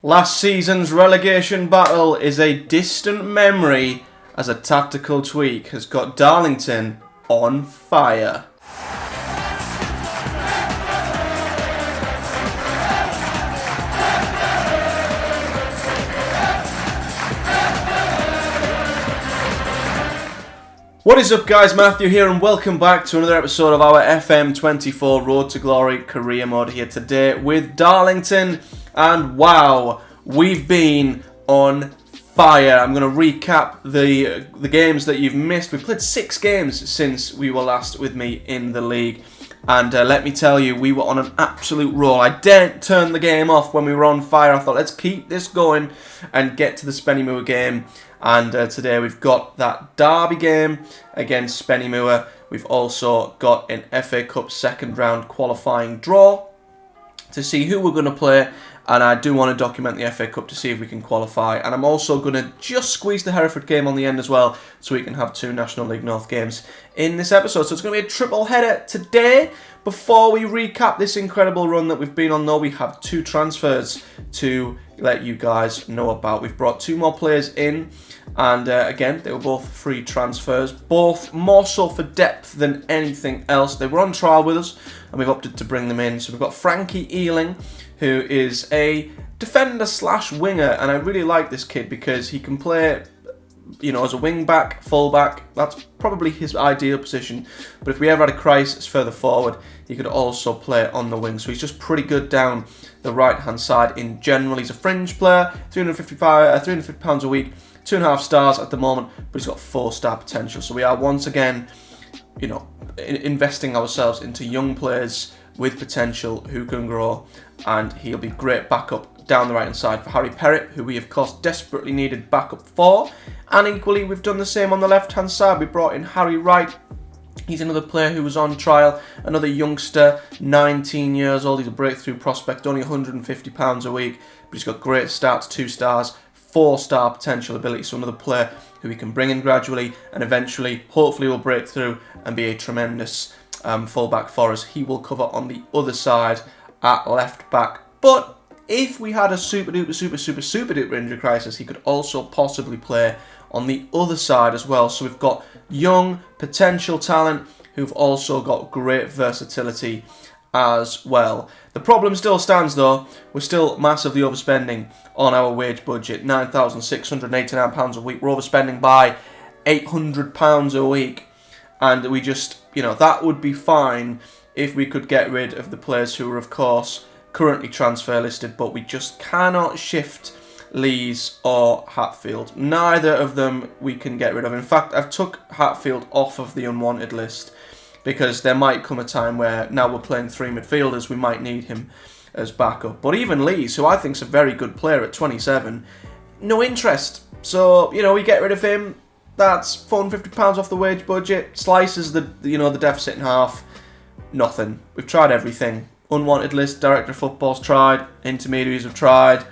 Last season's relegation battle is a distant memory as a tactical tweak has got Darlington on fire. What is up, guys? Matthew here and welcome back to another episode of our FM24 Road to Glory career mode here today with Darlington. And wow, we've been on fire. I'm going to recap the games that you've missed. We've played 6 games since we were last with me in the league. And let me tell you, we were on an absolute roll. I didn't turn the game off when we were on fire. I thought, let's keep this going and get to the Spennymoor game. And today we've got that derby game against Spennymoor. We've also got an FA Cup second round qualifying draw to see who we're going to play. And I do want to document the FA Cup to see if we can qualify. And I'm also going to just squeeze the Hereford game on the end as well, so we can have 2 National League North games in this episode. So it's going to be a triple header today. Before we recap this incredible run that we've been on, though, we have 2 transfers to let you guys know about. We've brought 2 more players in, and again, they were both free transfers, both more so for depth than anything else. They were on trial with us, and we've opted to bring them in. So we've got Frankie Ealing, who is a defender slash winger, and I really like this kid because he can play, you know, as a wing back, full back. That's probably his ideal position. But if we ever had a crisis further forward, he could also play on the wing. So he's just pretty good down the right-hand side in general. He's a fringe player, £350 a week, 2.5 stars at the moment, but he's got 4-star potential. So we are once again, you know, investing ourselves into young players with potential who can grow, and he'll be great backup down the right hand side for Harry Perrett, who we of course desperately needed backup for. And equally, we've done the same on the left hand side. We brought in Harry Wright. He's another player who was on trial, another youngster, 19 years old. He's a breakthrough prospect, only £150 a week, but he's got great stats, 2 stars, 4-star potential ability. So another player who we can bring in gradually and eventually, hopefully, will break through and be a tremendous fullback for us. He will cover on the other side at left back. But if we had a super duper injury crisis, he could also possibly play on the other side as well. So we've got young potential talent who've also got great versatility as well. The problem still stands though. We're still massively overspending on our wage budget, £9,689 a week. We're overspending by £800 a week. And we just, you know, that would be fine if we could get rid of the players who are, of course, currently transfer listed, but we just cannot shift Lees or Hatfield. Neither of them we can get rid of. In fact, I've took Hatfield off of the unwanted list because there might come a time where now we're playing 3 midfielders, we might need him as backup. But even Lees, who I think is a very good player at 27, no interest. So, you know, we get rid of him. That's £450 off the wage budget, slices the deficit in half. Nothing. We've tried everything. Unwanted list, director of football's tried, intermediaries have tried.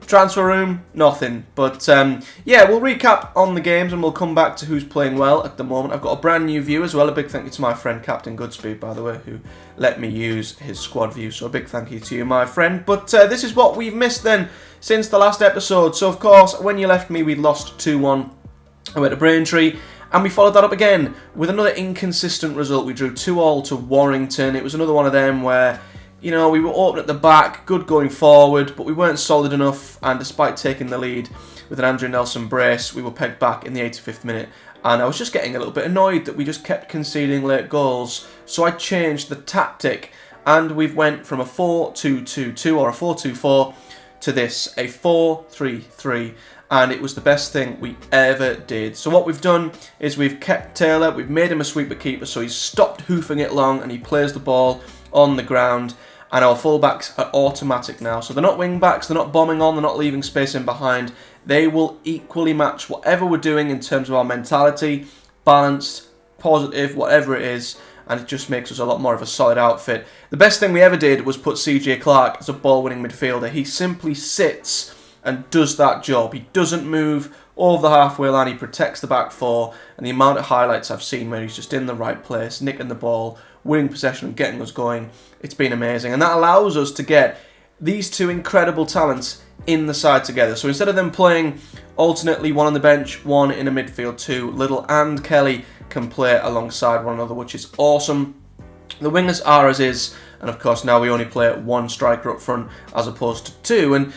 Transfer room, nothing. But yeah, we'll recap on the games and we'll come back to who's playing well at the moment. I've got a brand new view as well. A big thank you to my friend Captain Goodspeed, by the way, who let me use his squad view. So a big thank you to you, my friend. But this is what we've missed then since the last episode. So of course, when you left me, we lost 2-1. I went to Braintree, and we followed that up again with another inconsistent result. We drew 2-2 to Warrington. It was another one of them where, you know, we were open at the back, good going forward, but we weren't solid enough, and despite taking the lead with an Andrew Nelson brace, we were pegged back in the 85th minute, and I was just getting a little bit annoyed that we just kept conceding late goals, so I changed the tactic, and we've went from a 4-2-2-2 or a 4-2-4 to this, a 4-3-3, and it was the best thing we ever did. So what we've done is we've kept Taylor, we've made him a sweeper keeper, so he's stopped hoofing it long and he plays the ball on the ground, and our fullbacks are automatic now. So they're not wing backs, they're not bombing on, they're not leaving space in behind. They will equally match whatever we're doing in terms of our mentality, balanced, positive, whatever it is, and it just makes us a lot more of a solid outfit. The best thing we ever did was put CJ Clark as a ball-winning midfielder. He simply sits and does that job. He doesn't move over the halfway line, he protects the back 4, and the amount of highlights I've seen where he's just in the right place, nicking the ball, winning possession and getting us going, it's been amazing. And that allows us to get these two incredible talents in the side together. So instead of them playing alternately, one on the bench, one in a midfield two, Little and Kelly can play alongside one another, which is awesome. The wingers are as is, and of course now we only play one striker up front as opposed to two. And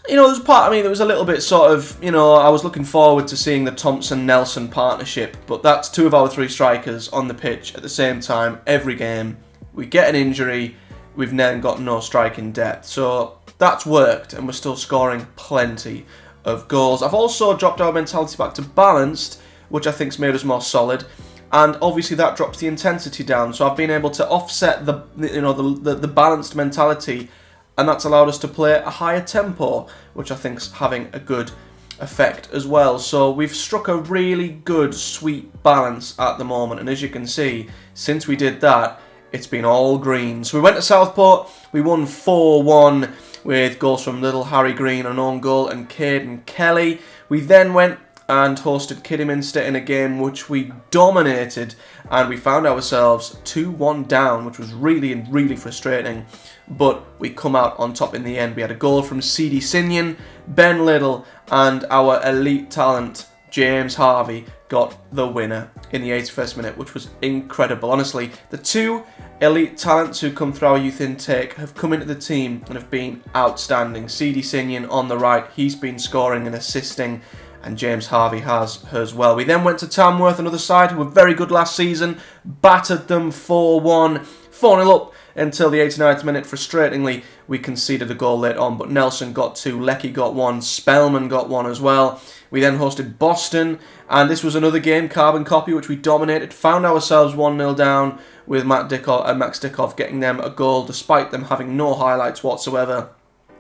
there's a part of me that was a little bit sort of, I was looking forward to seeing the Thompson-Nelson partnership, but that's two of our three strikers on the pitch at the same time every game. We get an injury, we've then got no striking depth. So that's worked, and we're still scoring plenty of goals. I've also dropped our mentality back to balanced, which I think's made us more solid, and obviously that drops the intensity down. So I've been able to offset the balanced mentality, and that's allowed us to play a higher tempo, which I think's having a good effect as well. So we've struck a really good, sweet balance at the moment, and as you can see, since we did that, it's been all green. So we went to Southport, we won 4-1 with goals from Little, Harry Green, an own goal, and Caden Kelly. We then went and hosted Kidderminster in a game which we dominated, and we found ourselves 2-1 down, which was really, really frustrating, but we come out on top in the end. We had a goal from CD Sinyan, Ben Little, and our elite talent, James Harvey, got the winner in the 81st minute, which was incredible. Honestly, the two elite talents who come through our youth intake have come into the team and have been outstanding. CD Sinyan on the right, he's been scoring and assisting, and James Harvey has as well. We then went to Tamworth, another side who were very good last season, battered them 4-1, 4-0 up until the 89th minute. Frustratingly, we conceded a goal late on, but Nelson got two, Lecky got one, Spellman got one as well. We then hosted Boston, and this was another game, carbon copy, which we dominated. Found ourselves 1-0 down with Max Dickoff getting them a goal despite them having no highlights whatsoever.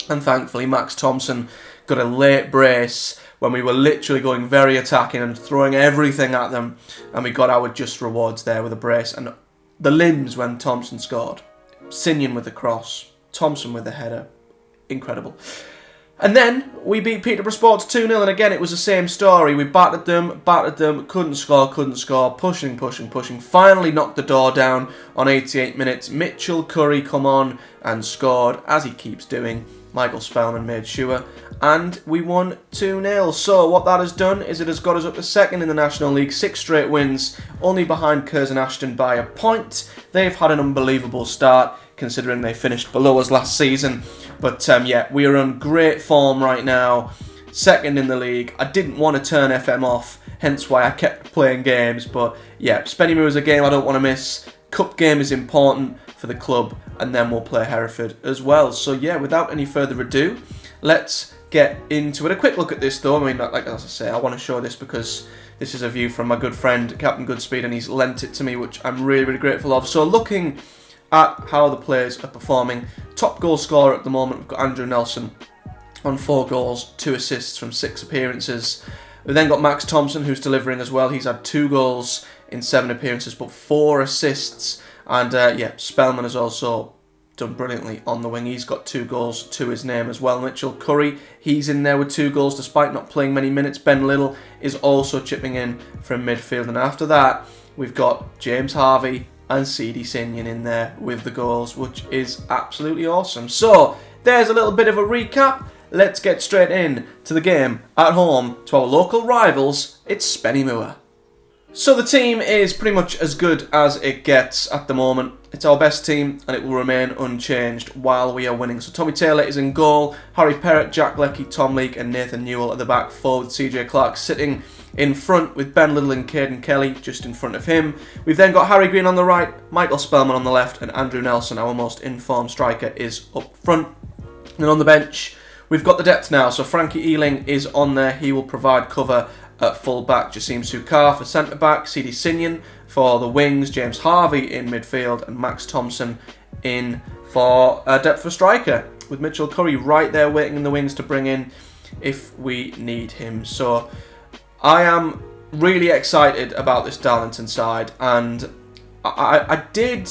And thankfully, Max Thompson got a late brace when we were literally going very attacking and throwing everything at them, and we got our just rewards there with a brace. And the limbs when Thompson scored. Sinyan with the cross, Thompson with the header. Incredible. And then we beat Peterborough Sports 2-0, and again it was the same story. We battered them, couldn't score, pushing. Finally knocked the door down on 88 minutes. Mitchell Curry come on and scored, as he keeps doing. Michael Spellman made sure, and we won 2-0. So what that has done is it has got us up to second in the National League, 6 straight wins, only behind Curzon Ashton by a point. They've had an unbelievable start, considering they finished below us last season. But yeah, we are on great form right now, second in the league. I didn't want to turn FM off, hence why I kept playing games. But yeah, Spennymoor is a game I don't want to miss. Cup game is important for the club, and then we'll play Hereford as well. So yeah, without any further ado, let's get into it. A quick look at this though. I mean, like as I say, I want to show this because this is a view from my good friend Captain Goodspeed, and he's lent it to me, which I'm really, really grateful of. So looking at how the players are performing, top goal scorer at the moment, we've got Andrew Nelson on 4 goals, 2 assists from 6 appearances. We've then got Max Thompson, who's delivering as well. He's had 2 goals in 7 appearances, but 4 assists. And yeah, Spellman has also done brilliantly on the wing. He's got 2 goals to his name as well. Mitchell Curry, he's in there with 2 goals despite not playing many minutes. Ben Little is also chipping in from midfield. And after that, we've got James Harvey and CD Sinyan in there with the goals, which is absolutely awesome. So there's a little bit of a recap. Let's get straight in to the game at home to our local rivals. It's Spennymoor. So the team is pretty much as good as it gets at the moment. It's our best team, and it will remain unchanged while we are winning. So Tommy Taylor is in goal, Harry Perrott, Jack Leckie, Tom Leake and Nathan Newell at the back, forward CJ Clark sitting in front with Ben Little and Caden Kelly just in front of him. We've then got Harry Green on the right, Michael Spellman on the left, and Andrew Nelson, our most informed striker, is up front. And on the bench, we've got the depth now. So Frankie Ealing is on there. He will provide cover at full back, Jasim Sukar for centre back, CD Sinyan for the wings, James Harvey in midfield, and Max Thompson in for depth for striker, with Mitchell Curry right there waiting in the wings to bring in if we need him. So I am really excited about this Darlington side, and I do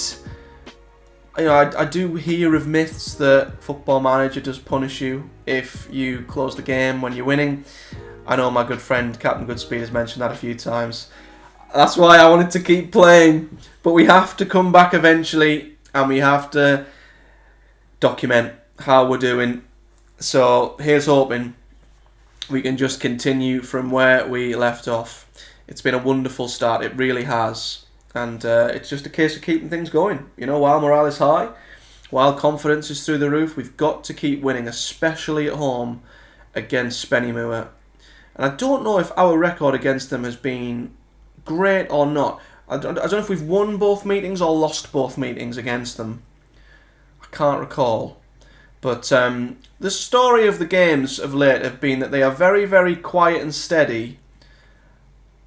hear of myths that Football Manager does punish you if you close the game when you're winning. I know my good friend Captain Goodspeed has mentioned that a few times. That's why I wanted to keep playing. But we have to come back eventually, and we have to document how we're doing. So here's hoping we can just continue from where we left off. It's been a wonderful start, it really has. And it's just a case of keeping things going. You know, while morale is high, while confidence is through the roof, we've got to keep winning, especially at home against Spennymoor. And I don't know if our record against them has been great or not. I don't know if we've won both meetings or lost both meetings against them. I can't recall. But the story of the games of late have been that they are very, very quiet and steady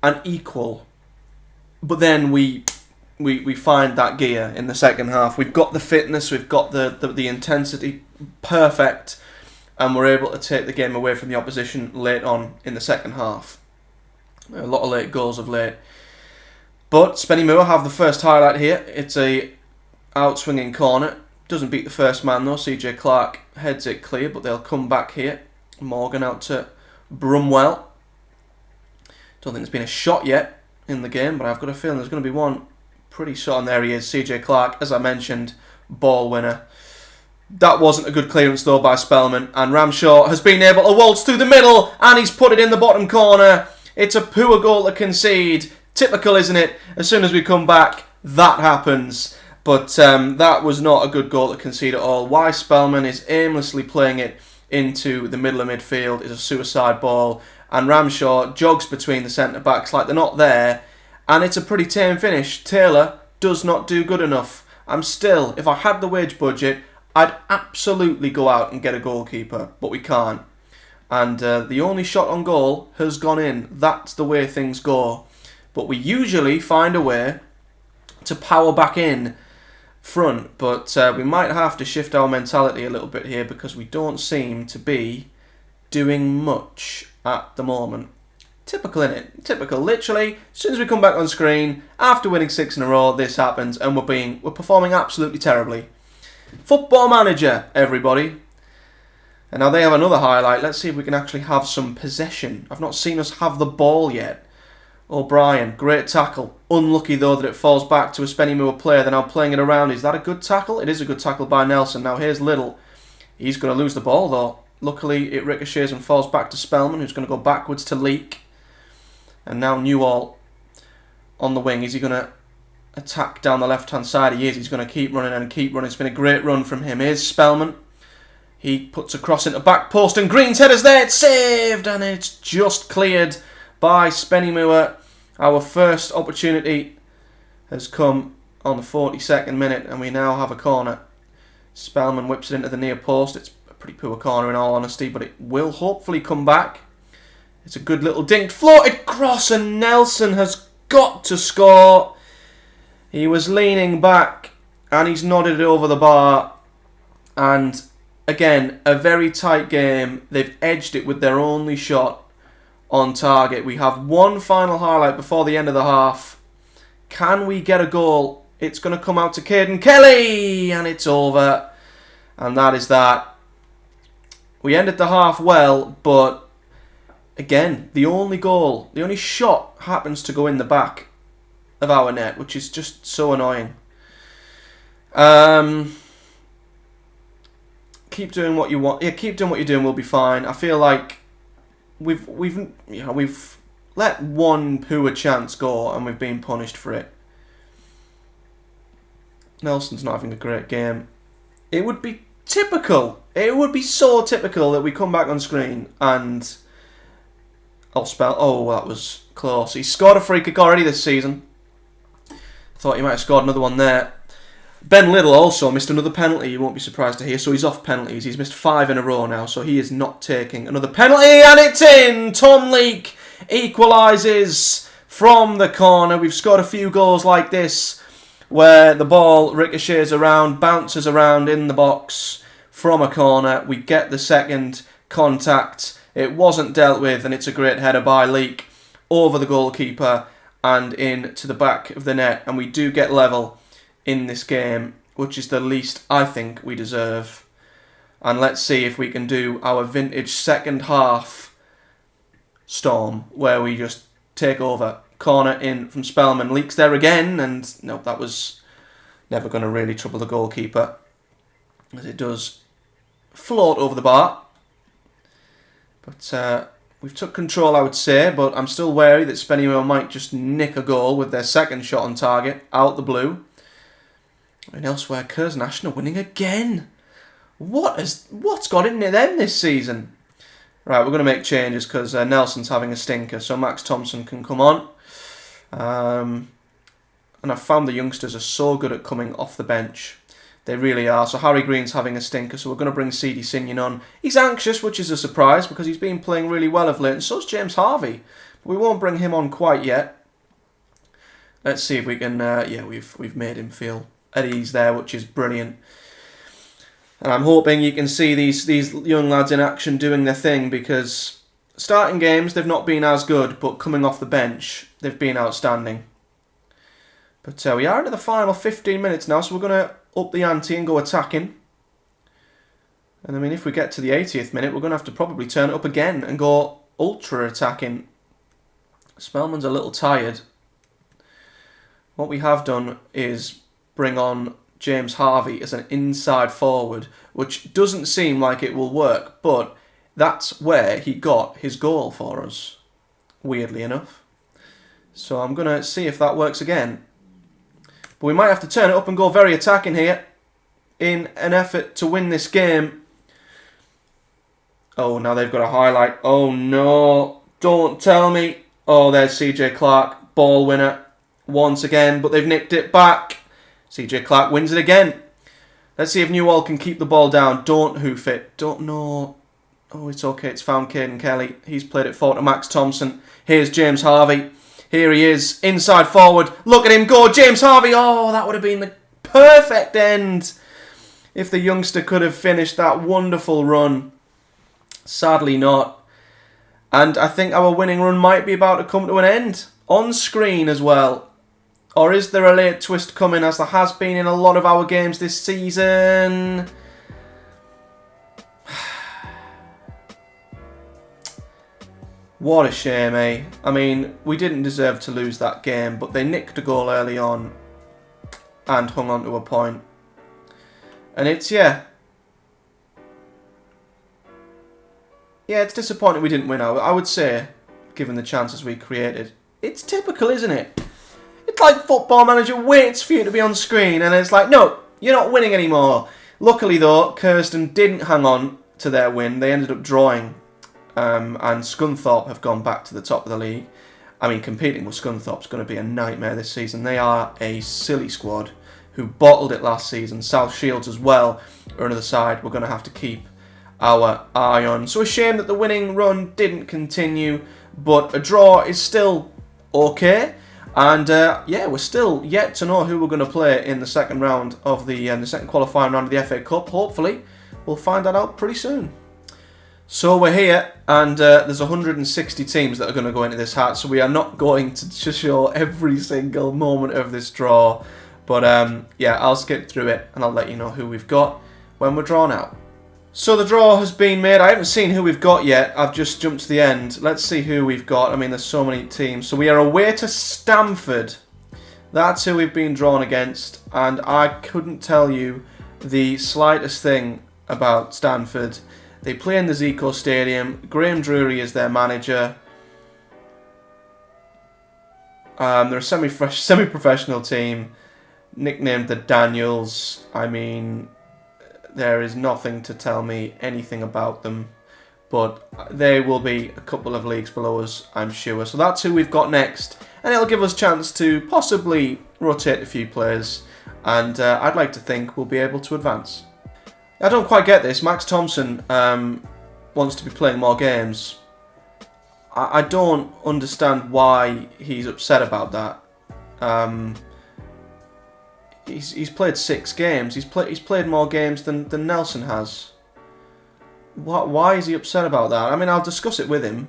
and equal. But then we find that gear in the second half. We've got the fitness, we've got the intensity perfect, and we're able to take the game away from the opposition late on in the second half. A lot of late goals of late. But Spennymoor have the first highlight here. It's a outswinging corner. Doesn't beat the first man though. CJ Clark heads it clear, but they'll come back here. Morgan out to Brumwell. Don't think there's been a shot yet in the game, but I've got a feeling there's going to be one pretty short. And there he is, CJ Clark, as I mentioned, ball winner. That wasn't a good clearance though by Spellman, and Ramshaw has been able to waltz through the middle, and he's put it in the bottom corner. It's a poor goal to concede. Typical, isn't it? As soon as we come back, that happens. But that was not a good goal to concede at all. Why Spellman is aimlessly playing it into the middle of midfield is a suicide ball, and Ramshaw jogs between the centre-backs like they're not there, and it's a pretty tame finish. Taylor does not do good enough. If I had the wage budget, I'd absolutely go out and get a goalkeeper, but we can't. And the only shot on goal has gone in. That's the way things go. But we usually find a way to power back in front, but we might have to shift our mentality a little bit here because we don't seem to be doing much at the moment. Typical, innit? Typical. Literally, as soon as we come back on screen, after winning 6 in a row, this happens, and we're performing absolutely terribly. Football Manager, everybody. And now they have another highlight. Let's see if we can actually have some possession. I've not seen us have the ball yet. O'Brien, great tackle. Unlucky though that it falls back to a Spennymoor player. They're now playing it around. Is that a good tackle? It is a good tackle by Nelson. Now here's Little. He's going to lose the ball though. Luckily it ricochets and falls back to Spellman, who's going to go backwards to Leak. And now Newall on the wing. Is he going to attack down the left hand side? He is. He's going to keep running and keep running. It's been a great run from him. Here's Spellman. He puts a cross into back post and Green's header's there. It's saved and it's just cleared by Spennymoor. Our first opportunity has come on the 42nd minute and we now have a corner. Spellman whips it into the near post. It's a pretty poor corner in all honesty, but it will hopefully come back. It's a good little dinked floated cross and Nelson has got to score. He was leaning back and he's nodded it over the bar. And again, a very tight game. They've edged it with their only shot on target. We have one final highlight before the end of the half. Can we get a goal? It's going to come out to Caden Kelly and it's over. And that is that. We ended the half well, but again, the only shot happens to go in the back of our net, which is just so annoying. Keep doing what you want. Yeah, keep doing what you're doing. We'll be fine. I feel like we've let one poor chance go and we've been punished for it. Nelson's not having a great game. It would be typical. It would be so typical that we come back on screen and oh, that was close. He scored a free kick already this season. Thought he might have scored another one there. Ben Little also missed another penalty, you won't be surprised to hear, so he's off penalties. He's missed 5 in a row now, so he is not taking another penalty, and it's in! Tom Leake equalises from the corner. We've scored a few goals like this, where the ball ricochets around, bounces around in the box from a corner. We get the second contact. It wasn't dealt with, and it's a great header by Leake over the goalkeeper and in to the back of the net, and we do get level in this game, which is the least I think we deserve. And let's see if we can do our vintage second half storm, where we just take over. Corner in from Spellman. Leaks there again, and no, that was never going to really trouble the goalkeeper, as it does float over the bar. But we've took control, I would say, but I'm still wary that Spennymoor might just nick a goal with their second shot on target, out the blue. And elsewhere, Curzon are winning again. What's got into them this season? Right, we're going to make changes because Nelson's having a stinker, so Max Thompson can come on. And I've found the youngsters are so good at coming off the bench. They really are. So Harry Green's having a stinker, so we're going to bring CD Signon on. He's anxious, which is a surprise, because he's been playing really well of late, and so's James Harvey. But we won't bring him on quite yet. Let's see if we can... yeah, we've made him feel at ease there, which is brilliant. And I'm hoping you can see these young lads in action doing their thing, because starting games, they've not been as good, but coming off the bench, they've been outstanding. But we are into the final 15 minutes now, so we're going to up the ante and go attacking. And I mean, if we get to the 80th minute, we're going to have to probably turn it up again and go ultra attacking. Spellman's a little tired. What we have done is bring on James Harvey as an inside forward, which doesn't seem like it will work, but that's where he got his goal for us, weirdly enough. So I'm going to see if that works again. But we might have to turn it up and go very attacking here in an effort to win this game. Oh, now they've got a highlight. Oh, no. Don't tell me. Oh, there's CJ Clark, ball winner once again, but they've nicked it back. CJ Clark wins it again. Let's see if Newell can keep the ball down. Don't hoof it. Don't know. Oh, it's okay. It's found Caden Kelly. He's played it forward to Max Thompson. Here's James Harvey. Here he is, inside forward. Look at him go, James Harvey. Oh, that would have been the perfect end if the youngster could have finished that wonderful run. Sadly not. And I think our winning run might be about to come to an end. On screen as well. Or is there a late twist coming, as there has been in a lot of our games this season? What a shame, eh? I mean, we didn't deserve to lose that game, but they nicked a goal early on and hung on to a point. And it's, yeah, it's disappointing we didn't win. I would say, given the chances we created. It's typical, isn't it? It's like Football Manager waits for you to be on screen, and it's like, no, you're not winning anymore. Luckily, though, Kirsten didn't hang on to their win. They ended up drawing. And Scunthorpe have gone back to the top of the league. I mean, competing with Scunthorpe's going to be a nightmare this season. They are a silly squad who bottled it last season. South Shields as well are another side we're going to have to keep our eye on. So a shame that the winning run didn't continue, but a draw is still okay. And yeah, we're still yet to know who we're going to play in the second round of the second qualifying round of the FA Cup. Hopefully, we'll find that out pretty soon. So we're here, and there's 160 teams that are going to go into this hat, so we are not going to show every single moment of this draw. But yeah, I'll skip through it, and I'll let you know who we've got when we're drawn out. So the draw has been made. I haven't seen who we've got yet. I've just jumped to the end. Let's see who we've got. I mean, there's so many teams. So we are away to Stamford. That's who we've been drawn against, and I couldn't tell you the slightest thing about Stamford. They play in the Zico Stadium. Graham Drury is their manager. They're a semi-professional team, nicknamed the Daniels. I mean, there is nothing to tell me anything about them, but they will be a couple of leagues below us, I'm sure. So that's who we've got next, and it'll give us a chance to possibly rotate a few players, and I'd like to think we'll be able to advance. I don't quite get this. Max Thompson wants to be playing more games. I don't understand why he's upset about that. He's played 6 games. He's played more games than Nelson has. Why is he upset about that? I mean, I'll discuss it with him.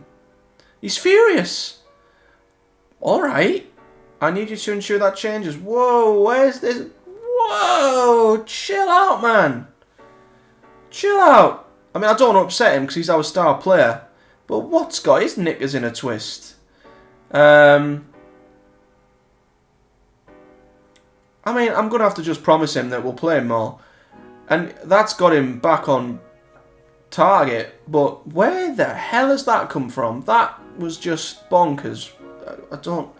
He's furious. All right. I need you to ensure that changes. Whoa, where's this? Whoa, chill out, man. Chill out. I mean, I don't want to upset him because he's our star player. But what's got his knickers in a twist? I mean, I'm going to have to just promise him that we'll play him more. And that's got him back on target, but where the hell has that come from? That was just bonkers. I don't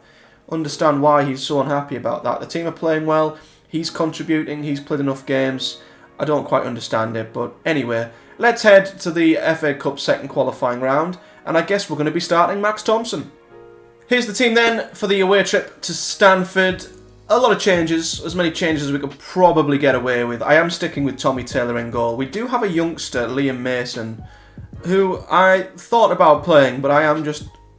understand why he's so unhappy about that. The team are playing well, he's contributing, he's played enough games. I don't quite understand it, but anyway, let's head to the FA Cup second qualifying round, and I guess we're going to be starting Max Thompson. Here's the team then for the away trip to Stanford. A lot of changes, as many changes as we could probably get away with. I am sticking with Tommy Taylor in goal. We do have a youngster, Liam Mason, who I thought about playing, but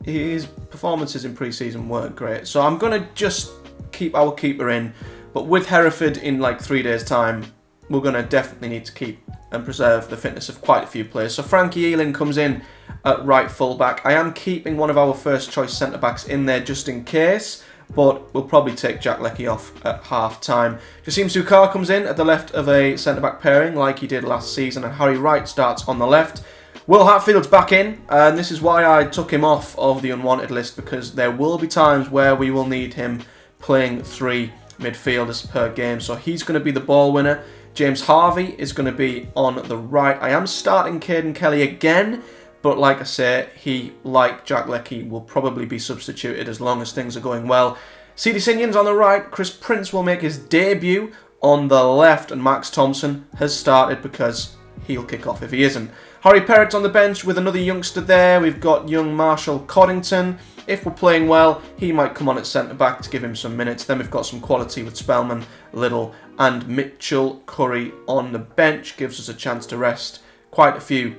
his performances in pre-season weren't great. So I'm going to just keep our keeper in, but with Hereford in like 3 days' time, we're going to definitely need to keep and preserve the fitness of quite a few players. So Frankie Ealing comes in at right full-back. I am keeping one of our first-choice centre-backs in there just in case, but we'll probably take Jack Leckie off at half-time. Jassim Sukar comes in at the left of a centre-back pairing like he did last season, and Harry Wright starts on the left. Will Hatfield's back in, and this is why I took him off of the unwanted list, because there will be times where we will need him playing 3 midfielders per game, so he's going to be the ball winner. James Harvey is going to be on the right. I am starting Caden Kelly again, but like I say, he, like Jack Leckie, will probably be substituted as long as things are going well. CD Sinion's on the right. Chris Prince will make his debut on the left, and Max Thompson has started because he'll kick off if he isn't. Harry Perrett's on the bench with another youngster there. We've got young Marshall Coddington. If we're playing well, he might come on at centre-back to give him some minutes. Then we've got some quality with Spellman, Little and Mitchell. Curry on the bench gives us a chance to rest quite a few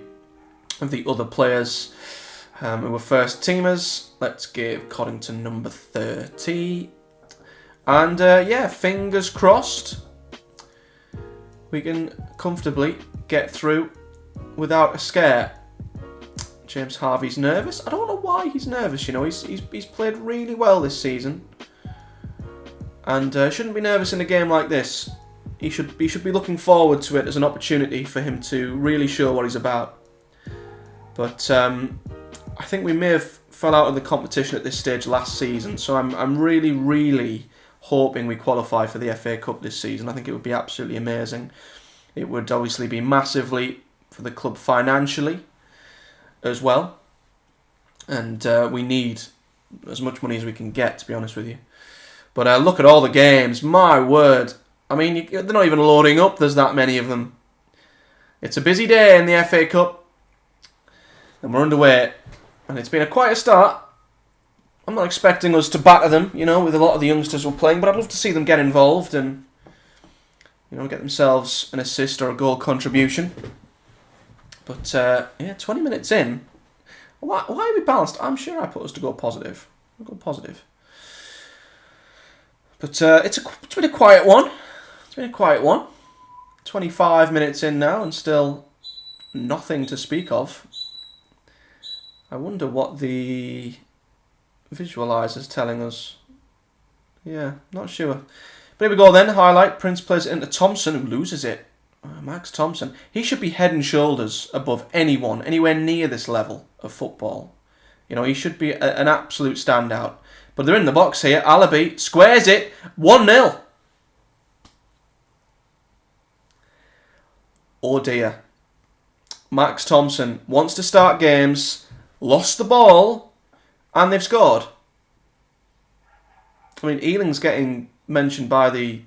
of the other players who were first teamers. Let's give Coddington number 30. And yeah, fingers crossed, we can comfortably get through without a scare. James Harvey's nervous. I don't know why he's nervous, you know. He's played really well this season. And shouldn't be nervous in a game like this. He should be looking forward to it as an opportunity for him to really show what he's about. But I think we may have fell out of the competition at this stage last season, so I'm really, really hoping we qualify for the FA Cup this season. I think it would be absolutely amazing. It would obviously be massively for the club financially as well, and we need as much money as we can get, to be honest with you. But look at all the games, my word. I mean, they're not even loading up, there's that many of them. It's a busy day in the FA Cup, and we're underway, and it's been a quiet start. I'm not expecting us to batter them, you know, with a lot of the youngsters we're playing, but I'd love to see them get involved and, you know, get themselves an assist or a goal contribution. But, yeah, 20 minutes in. Why are we balanced? I'm sure I put us to go positive. We'll go positive. But it's been a quiet one. It's been a quiet one. 25 minutes in now and still nothing to speak of. I wonder what the visualizer's telling us. Yeah, not sure. But here we go then. Highlight. Prince plays it into Thompson, who loses it. Max Thompson. He should be head and shoulders above anyone, anywhere near this level of football. You know, he should be an absolute standout. But they're in the box here. Alabi squares it. 1-0. Oh dear. Max Thompson wants to start games, lost the ball, and they've scored. I mean, Ealing's getting mentioned by the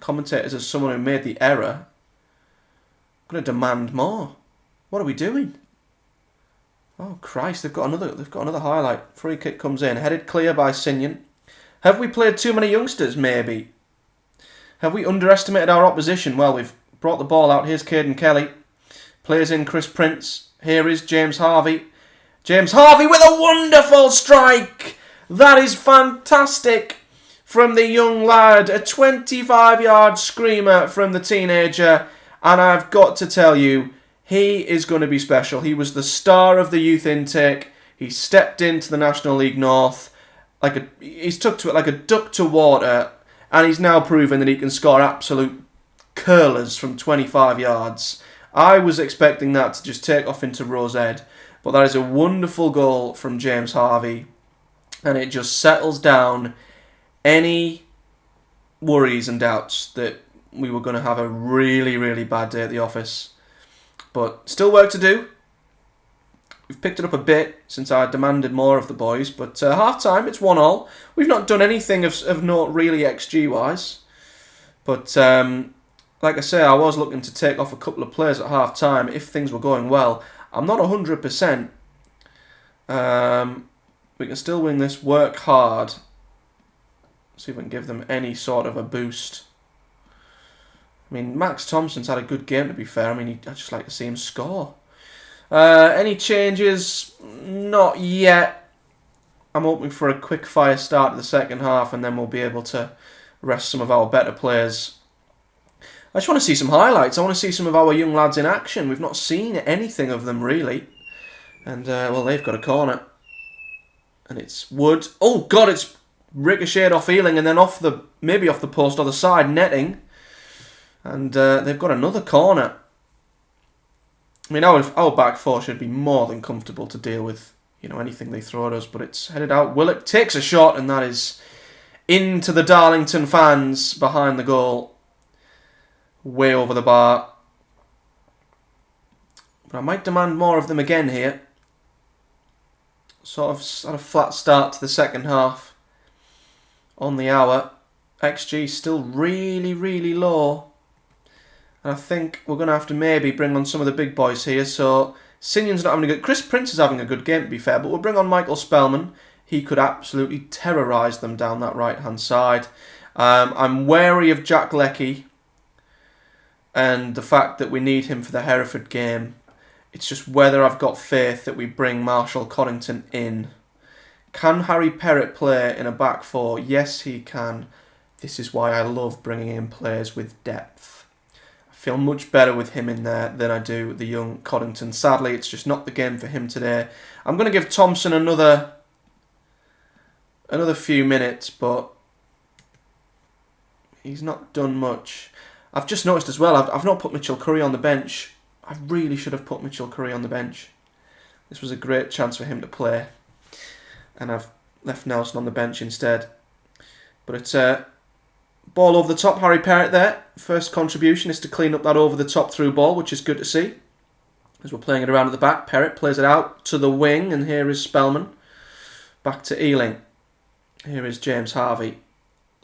commentators as someone who made the error. I'm going to demand more. What are we doing? Oh Christ! They've got another highlight. Free kick comes in, headed clear by Sinion. Have we played too many youngsters? Maybe. Have we underestimated our opposition? Well, we've brought the ball out. Here's Caden Kelly. Plays in Chris Prince. Here is James Harvey. James Harvey with a wonderful strike. That is fantastic from the young lad. A 25-yard screamer from the teenager. And I've got to tell you, he is going to be special. He was the star of the youth intake. He stepped into the National League North. He's took to it like a duck to water. And he's now proven that he can score absolute curlers from 25 yards. I was expecting that to just take off into Rose Ed. But that is a wonderful goal from James Harvey. And it just settles down any worries and doubts that we were going to have a really, really bad day at the office. But still work to do. We've picked it up a bit since I demanded more of the boys. But half-time, it's 1-1. We've not done anything of note really XG-wise. But like I say, I was looking to take off a couple of players at half-time if things were going well. I'm not 100%. We can still win this. Work hard. See if we can give them any sort of a boost. I mean, Max Thompson's had a good game, to be fair. I mean, I'd just like to see him score. Any changes? Not yet. I'm hoping for a quick fire start to the second half, and then we'll be able to rest some of our better players. I just want to see some highlights. I want to see some of our young lads in action. We've not seen anything of them, really. And, well, they've got a corner. And it's Wood. Oh, God, it's ricocheted off Ealing and then maybe off the post or the side, netting. And they've got another corner. I mean, our back four should be more than comfortable to deal with, anything they throw at us. But it's headed out. Willock takes a shot, and that is into the Darlington fans behind the goal. Way over the bar. But I might demand more of them again here. Sort of had a flat start to the second half. On the hour. XG still really, really low. And I think we're going to have to maybe bring on some of the big boys here. So, Sinion's not having a good... Chris Prince is having a good game, to be fair. But we'll bring on Michael Spellman. He could absolutely terrorise them down that right-hand side. I'm wary of Jack Leckie. And the fact that we need him for the Hereford game. It's just whether I've got faith that we bring Marshall Coddington in. Can Harry Perrett play in a back four? Yes, he can. This is why I love bringing in players with depth. I feel much better with him in there than I do the young Coddington. Sadly, it's just not the game for him today. I'm going to give Thompson another few minutes, but he's not done much. I've just noticed as well, I've not put Mitchell Curry on the bench. I really should have put Mitchell Curry on the bench. This was a great chance for him to play. And I've left Nelson on the bench instead. But it's ball over the top, Harry Perrett there. First contribution is to clean up that over the top through ball, which is good to see. As we're playing it around at the back, Perrett plays it out to the wing, and here is Spellman. Back to Ealing. Here is James Harvey.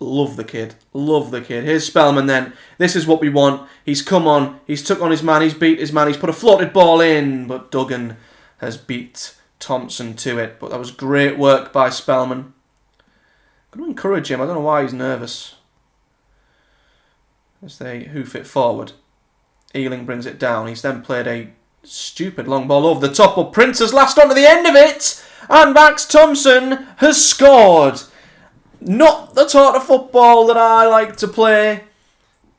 Love the kid. Love the kid. Here's Spellman then. This is what we want. He's come on. He's took on his man. He's beat his man. He's put a floated ball in. But Duggan has beat Thompson to it. But that was great work by Spellman. I'm going to encourage him. I don't know why he's nervous. As they hoof it forward. Ealing brings it down. He's then played a stupid long ball over the top. But Prince has lashed on to the end of it. And Max Thompson has scored. Not the sort of football that I like to play.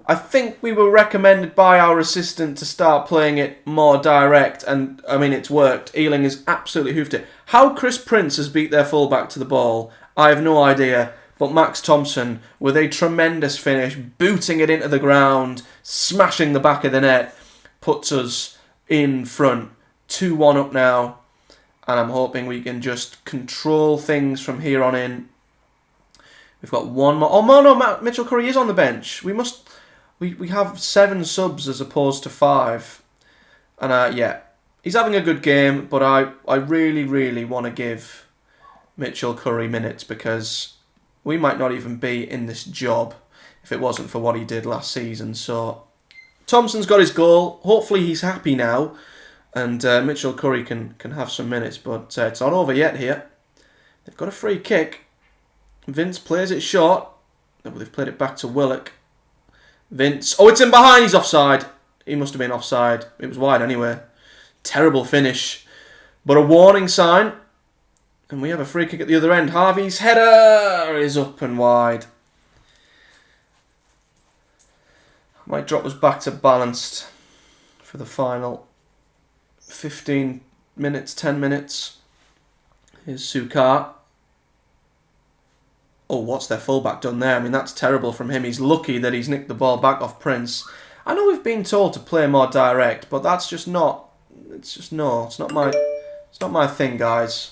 I think we were recommended by our assistant to start playing it more direct, and I mean it's worked. Ealing has absolutely hoofed it. How Chris Prince has beat their fullback to the ball, I have no idea. But Max Thompson, with a tremendous finish, booting it into the ground, smashing the back of the net, puts us in front. 2-1 up now, and I'm hoping we can just control things from here on in. We've got one more. Oh no, Mitchell Curry is on the bench. We have 7 subs as opposed to 5. And yeah, he's having a good game, but I really, really want to give Mitchell Curry minutes because we might not even be in this job if it wasn't for what he did last season. So Thompson's got his goal. Hopefully he's happy now, and Mitchell Curry can have some minutes. But it's not over yet here. They've got a free kick. Vince plays it short. They've played it back to Willock. Vince. Oh, it's in behind. He's offside. He must have been offside. It was wide anyway. Terrible finish. But a warning sign. And we have a free kick at the other end. Harvey's header is up and wide. Might drop us back to balanced for the final 15 minutes, 10 minutes. Here's Sukar. Oh, what's their fullback done there? I mean, that's terrible from him. He's lucky that he's nicked the ball back off Prince. I know we've been told to play more direct, but that's just not... It's not my thing, guys.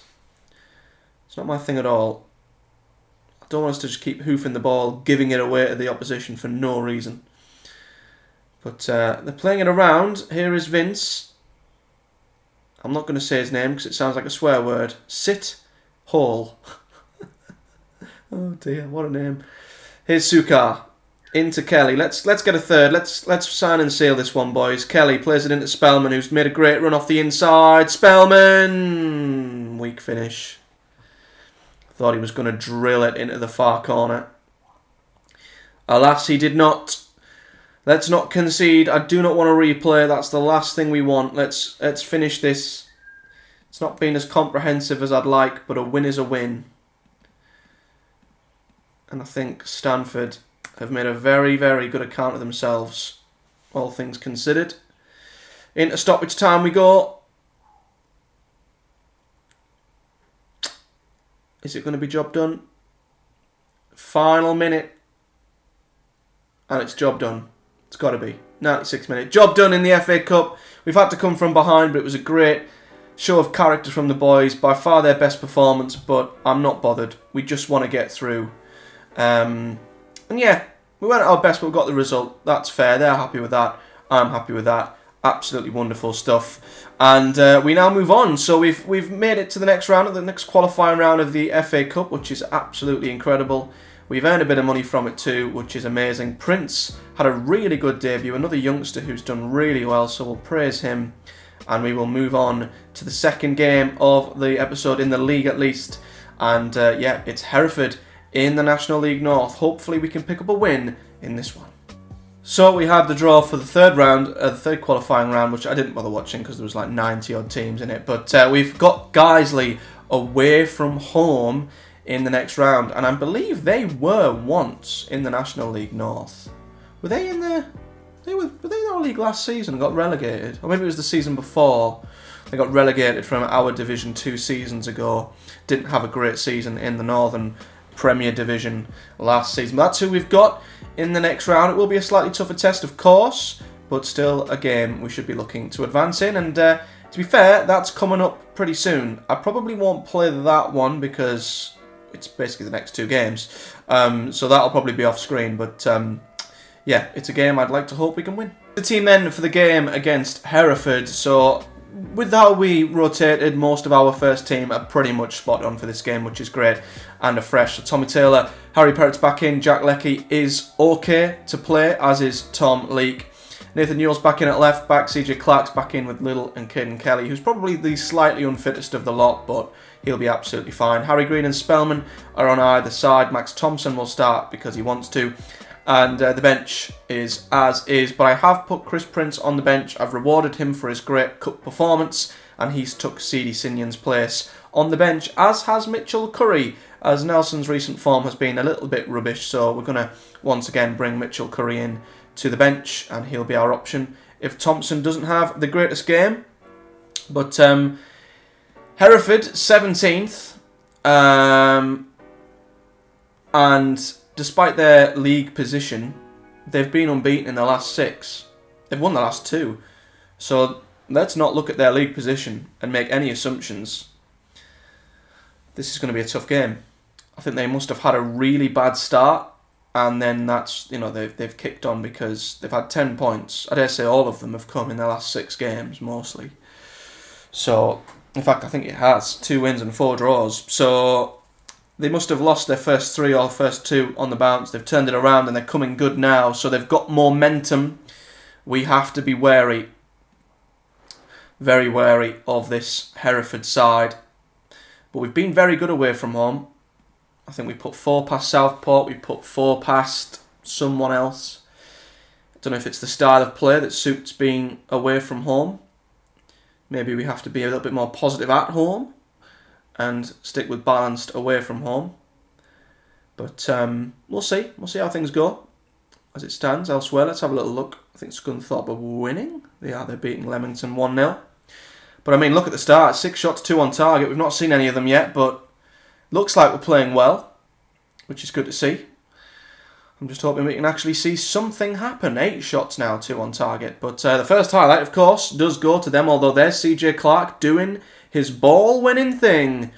It's not my thing at all. I don't want us to just keep hoofing the ball, giving it away to the opposition for no reason. But they're playing it around. Here is Vince. I'm not going to say his name because it sounds like a swear word. Sit Hall. Oh dear, what a name. Here's Sukar. Into Kelly. Let's get a third. Let's sign and seal this one, boys. Kelly plays it into Spellman, who's made a great run off the inside. Spellman! Weak finish. Thought he was going to drill it into the far corner. Alas, he did not. Let's not concede. I do not want to replay. That's the last thing we want. Let's finish this. It's not been as comprehensive as I'd like, but a win is a win. And I think Stanford have made a very, very good account of themselves, all things considered. Into stoppage time we go. Is it going to be job done? Final minute. And it's job done. It's got to be. 96 minutes. Job done in the FA Cup. We've had to come from behind, but it was a great show of character from the boys. By far their best performance, but I'm not bothered. We just want to get through. And yeah, we went at our best, but we got the result. That's fair. They're happy with that. I'm happy with that. Absolutely wonderful stuff. And we now move on. So we've made it to the next round, the next qualifying round of the FA Cup, which is absolutely incredible. We've earned a bit of money from it too, which is amazing. Prince had a really good debut, another youngster who's done really well, so we'll praise him. And we will move on to the second game of the episode, in the league at least. And yeah, it's Hereford in the National League North. Hopefully we can pick up a win in this one. So we had the draw for the third round, the third qualifying round, which I didn't bother watching because there was like 90 odd teams in it. But we've got Guiseley away from home in the next round, and I believe they were once in the National League North. Were they in the? Were they in our league last season and got relegated, or maybe it was the season before? They got relegated from our Division 2 seasons ago. Didn't have a great season in the Northern Premier Division last season. That's who we've got in the next round. It will be a slightly tougher test, of course, but still a game we should be looking to advance in. And to be fair, that's coming up pretty soon. I probably won't play that one because it's basically the next two games. So that'll probably be off screen, but yeah, it's a game I'd like to hope we can win. The team then for the game against Hereford. So with how we rotated, most of our first team are pretty much spot on for this game, which is great and a fresh. So Tommy Taylor, Harry Perrett's back in, Jack Leckie is okay to play, as is Tom Leake. Nathan Newell's back in at left back, CJ Clark's back in with Little and Caden Kelly, who's probably the slightly unfittest of the lot, but he'll be absolutely fine. Harry Green and Spellman are on either side. Max Thompson will start because he wants to. And the bench is as is, but I have put Chris Prince on the bench. I've rewarded him for his great cup performance, and he's took C.D. Sinion's place on the bench, as has Mitchell Curry, as Nelson's recent form has been a little bit rubbish, so we're going to once again bring Mitchell Curry in to the bench, and he'll be our option if Thompson doesn't have the greatest game. But Hereford, 17th, and despite their league position, they've been unbeaten in the last 6. They've won the last 2. So let's not look at their league position and make any assumptions. This is going to be a tough game. I think they must have had a really bad start, and then that's, they've kicked on because they've had 10 points. I dare say all of them have come in the last 6 games, mostly. So, in fact, I think it has. 2 wins and 4 draws. So they must have lost their first 3 or first 2 on the bounce. They've turned it around and they're coming good now. So they've got momentum. We have to be wary, very wary of this Hereford side. But we've been very good away from home. I think we put 4 past Southport. We put 4 past someone else. I don't know if it's the style of play that suits being away from home. Maybe we have to be a little bit more positive at home and stick with balanced away from home. But we'll see. We'll see how things go as it stands elsewhere. Let's have a little look. I think Scunthorpe are winning. They're beating Leamington 1-0. But I mean, look at the start. 6 shots, 2 on target. We've not seen any of them yet, but looks like we're playing well, which is good to see. I'm just hoping we can actually see something happen. 8 shots now, 2 on target. But the first highlight, of course, does go to them, although there's CJ Clark doing his ball-winning thing.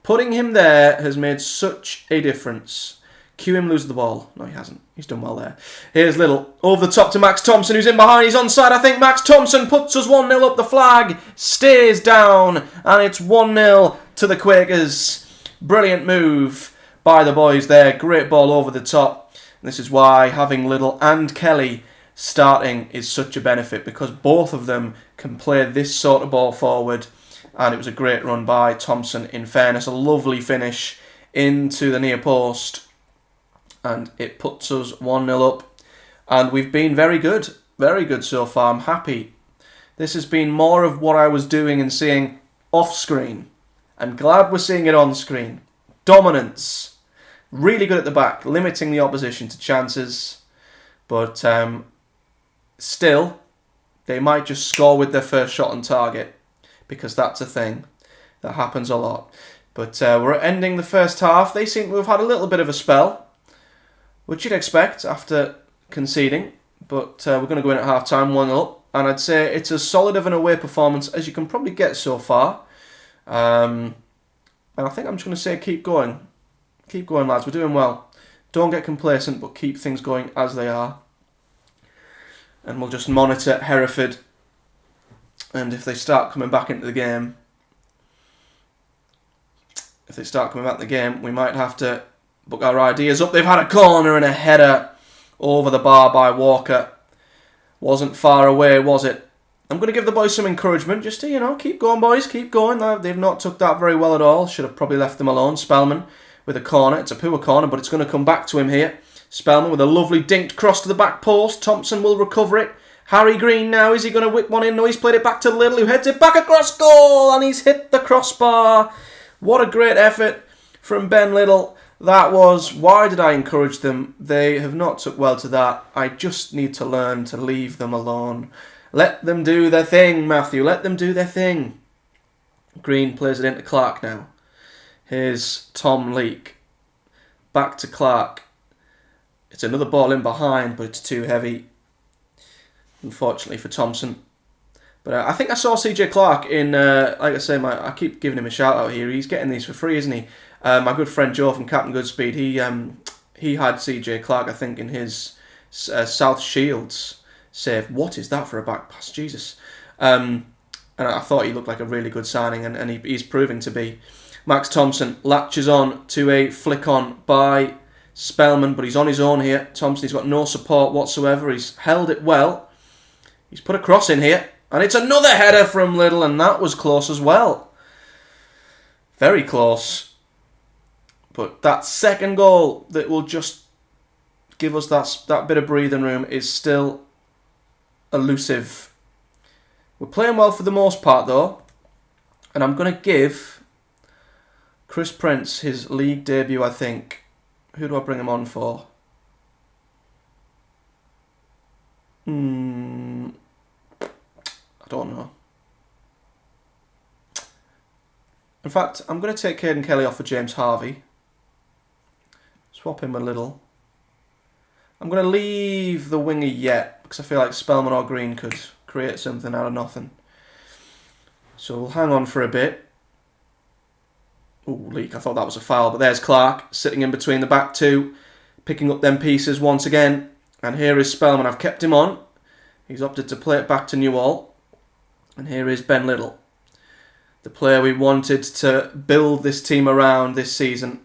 Putting him there has made such a difference. Cue him lose the ball. No, he hasn't. He's done well there. Here's Little. Over the top to Max Thompson, who's in behind. He's onside, I think. Max Thompson puts us 1-0 up the flag. Stays down. And it's 1-0 to the Quakers. Brilliant move by the boys there. Great ball over the top. And this is why having Little and Kelly starting is such a benefit, because both of them can play this sort of ball forward. And it was a great run by Thompson, in fairness. A lovely finish into the near post. And it puts us 1-0 up. And we've been very good. Very good so far. I'm happy. This has been more of what I was doing and seeing off screen. I'm glad we're seeing it on screen. Dominance. Really good at the back. Limiting the opposition to chances. But still, they might just score with their first shot on target. Because that's a thing that happens a lot. But we're ending the first half. They seem to have had a little bit of a spell, which you'd expect after conceding. But we're going to go in at half-time, 1-0 up. And I'd say it's as solid of an away performance as you can probably get so far. And I think I'm just going to say keep going. Keep going, lads. We're doing well. Don't get complacent, but keep things going as they are. And we'll just monitor Hereford. And if they start coming back into the game, we might have to book our ideas up. They've had a corner and a header over the bar by Walker. Wasn't far away, was it? I'm going to give the boys some encouragement just to, keep going, boys, keep going. They've not took that very well at all. Should have probably left them alone. Spellman with a corner. It's a poor corner, but it's going to come back to him here. Spellman with a lovely dinked cross to the back post. Thompson will recover it. Harry Green now, is he going to whip one in? No, he's played it back to Little, who heads it back across goal, and he's hit the crossbar. What a great effort from Ben Little that was. Why did I encourage them? They have not took well to that. I just need to learn to leave them alone. Let them do their thing, Matthew. Let them do their thing. Green plays it into Clark now. Here's Tom Leake. Back to Clark. It's another ball in behind, but it's too heavy, unfortunately, for Thompson. But I think I saw CJ Clark in, like I say, I keep giving him a shout out here. He's getting these for free, isn't he? My good friend Joe from Captain Goodspeed, he had CJ Clark, I think, in his South Shields save. What is that for a back pass? Jesus. And I thought he looked like a really good signing, and he's proving to be. Max Thompson latches on to a flick on by Spellman, but he's on his own here. Thompson, he's got no support whatsoever. He's held it well. He's put a cross in here. And it's another header from Little, and that was close as well. Very close. But that second goal that will just give us that bit of breathing room is still elusive. We're playing well for the most part, though. And I'm going to give Chris Prince his league debut, I think. Who do I bring him on for? I don't know. In fact, I'm going to take Caden Kelly off for James Harvey. Swap him a little. I'm going to leave the winger yet, because I feel like Spellman or Green could create something out of nothing. So we'll hang on for a bit. Ooh, Leak, I thought that was a foul, but there's Clark, sitting in between the back two, picking up them pieces once again. And here is Spellman. I've kept him on. He's opted to play it back to Newall. And here is Ben Little, the player we wanted to build this team around this season.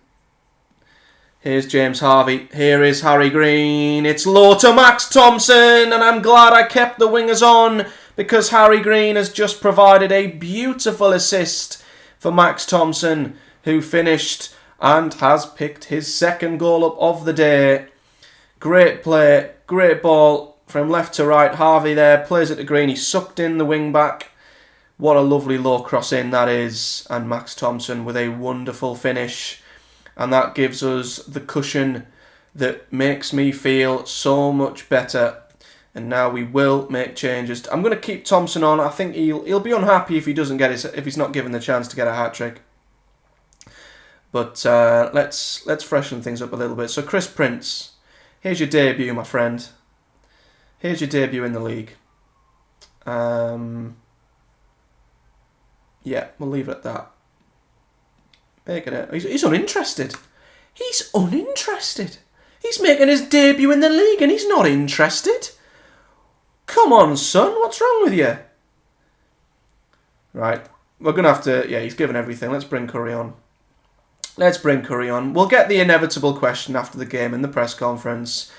Here's James Harvey. Here is Harry Green. It's low to Max Thompson, and I'm glad I kept the wingers on, because Harry Green has just provided a beautiful assist for Max Thompson, who finished and has picked his second goal up of the day. Great play, great ball. From left to right, Harvey there, plays it to Green. He sucked in the wing back. What a lovely low cross in that is. And Max Thompson with a wonderful finish. And that gives us the cushion that makes me feel so much better. And now we will make changes. I'm going to keep Thompson on. I think he'll be unhappy if he doesn't get if he's not given the chance to get a hat-trick. But let's freshen things up a little bit. So Chris Prince, here's your debut, my friend. Here's your debut in the league. Yeah, we'll leave it at that. Making it. He's uninterested. He's uninterested. He's making his debut in the league and he's not interested. Come on, son. What's wrong with you? Right. We're going to have to... Yeah, he's given everything. Let's bring Curry on. Let's bring Curry on. We'll get the inevitable question after the game in the press conference.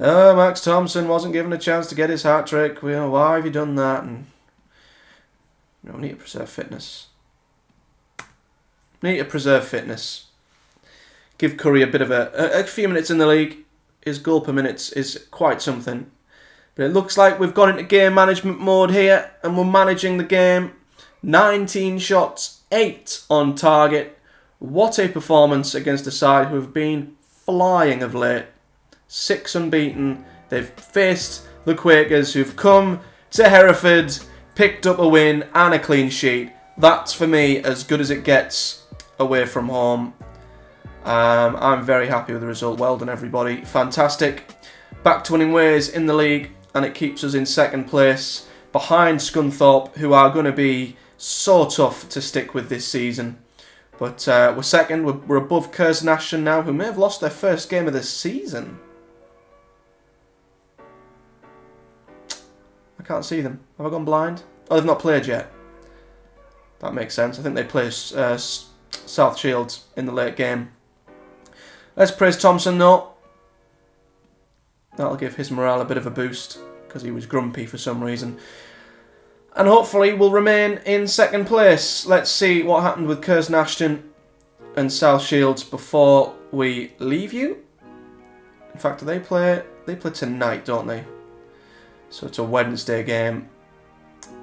Oh, Max Thompson wasn't given a chance to get his hat-trick. Well, why have you done that? And we need to preserve fitness. Need to preserve fitness. Give Curry a bit of a few minutes in the league. His goal per minute is quite something. But it looks like we've gone into game management mode here and we're managing the game. 19 shots, 8 on target. What a performance against a side who have been flying of late. 6 unbeaten. They've faced the Quakers who've come to Hereford, picked up a win and a clean sheet. That's for me as good as it gets away from home. I'm very happy with the result. Well done, everybody. Fantastic. Back to winning ways in the league, and it keeps us in second place behind Scunthorpe, who are going to be so tough to stick with this season. But we're second. We're above Curzon now, who may have lost their first game of the season. I can't see them. Have I gone blind? Oh, they've not played yet. That makes sense. I think they play South Shields in the late game. Let's praise Thompson, though. That'll give his morale a bit of a boost, because he was grumpy for some reason. And hopefully we'll remain in second place. Let's see what happened with Curzon Ashton and South Shields before we leave you. In fact, they play tonight, don't they? So it's a Wednesday game.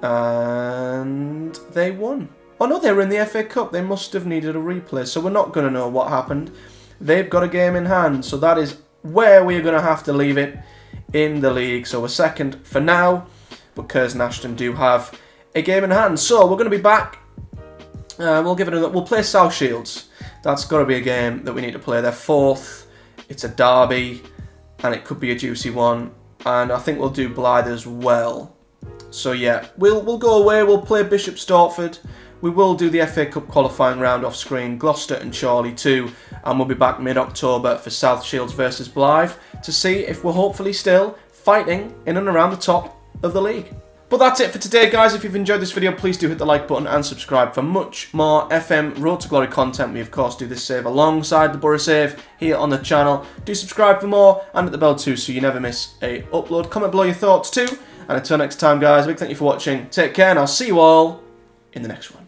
And they won. Oh no, they were in the FA Cup. They must have needed a replay. So we're not going to know what happened. They've got a game in hand. So that is where we're going to have to leave it in the league. So we're second for now. But Curzon Ashton do have a game in hand. So we're going to be back. We'll give it another. We'll play South Shields. That's got to be a game that we need to play. They're fourth. It's a derby. And it could be a juicy one. And I think we'll do Blythe as well. So yeah, we'll go away. We'll play Bishop Stortford. We will do the FA Cup qualifying round off screen, Gloucester and Chorley too. And we'll be back mid-October for South Shields versus Blythe to see if we're hopefully still fighting in and around the top of the league. But that's it for today, guys. If you've enjoyed this video, please do hit the like button and subscribe for much more FM Road to Glory content. We, of course, do this save alongside the Boro save here on the channel. Do subscribe for more and hit the bell too so you never miss a upload. Comment below your thoughts too. And until next time, guys, big thank you for watching. Take care, and I'll see you all in the next one.